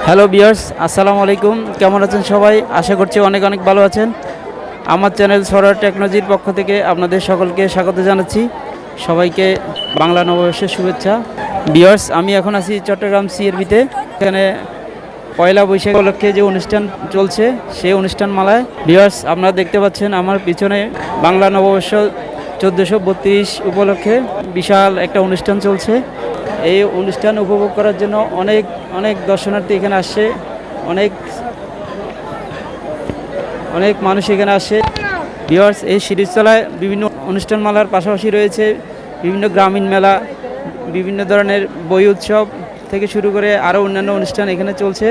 Hello বিয়ার্স, আসসালামু আলাইকুম। কেমন আছেন সবাই? আশা করছি অনেক অনেক ভালো আছেন। আমার চ্যানেল সরার টেকনোলজির পক্ষ থেকে আপনাদের সকলকে স্বাগত জানাচ্ছি। সবাইকে বাংলা নববর্ষের শুভেচ্ছা। বিয়ার্স, আমি এখন আছি চট্টগ্রাম সিআরবিতে। এখানে পয়লা বৈশাখ উপলক্ষে যে অনুষ্ঠান চলছে সেই অনুষ্ঠান মালায় বিয়ার্স আপনারা দেখতে পাচ্ছেন আমার পিছনে বাংলা নববর্ষ 1432 উপলক্ষে বিশাল একটা অনুষ্ঠান চলছে। এই অনুষ্ঠান উপভোগ করার জন্য অনেক অনেক দর্শনার্থী এখানে আসছে, অনেক অনেক মানুষ এখানে আসে। ভিউয়ার্স, এই সিরিজতলায় বিভিন্ন অনুষ্ঠানমালার পাশাপাশি রয়েছে বিভিন্ন গ্রামীণ মেলা, বিভিন্ন ধরনের বই উৎসব থেকে শুরু করে আরও অন্যান্য অনুষ্ঠান এখানে চলছে।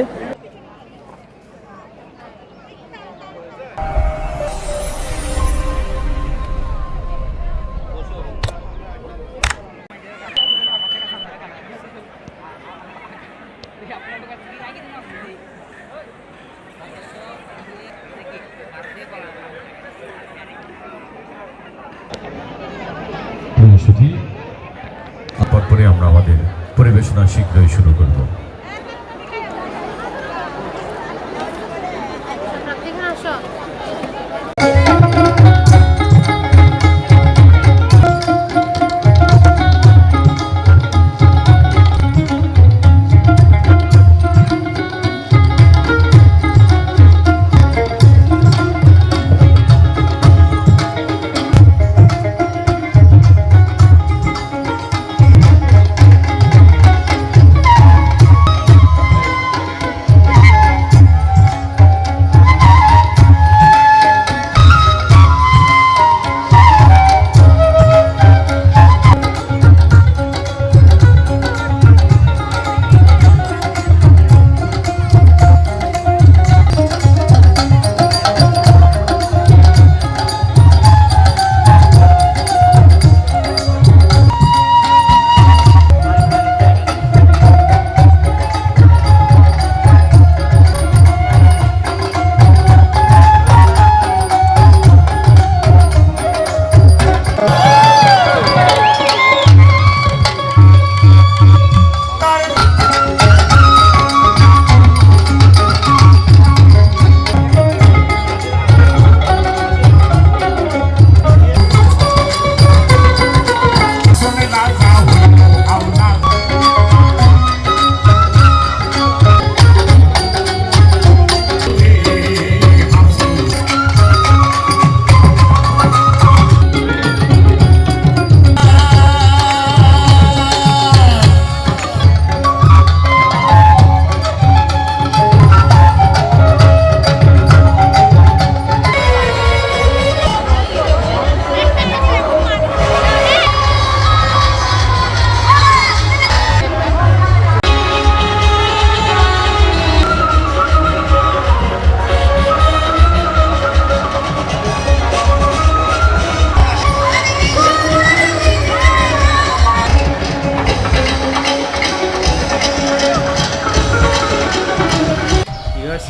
তারপরে আমরা আমাদের পরিবেশনা শীঘ্রই শুরু করব।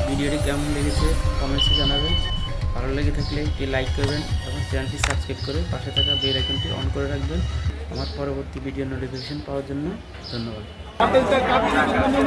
ভিডিওটি কেমন লেগেছে কমেন্টসে জানাবেন। ভালো লেগে থাকলে একটি লাইক করবেন এবং চ্যানেলটি সাবস্ক্রাইব করে পাশে থাকা বেল আইকনটি অন করে রাখবেন আমার পরবর্তী ভিডিও নোটিফিকেশন পাওয়ার জন্য। ধন্যবাদ।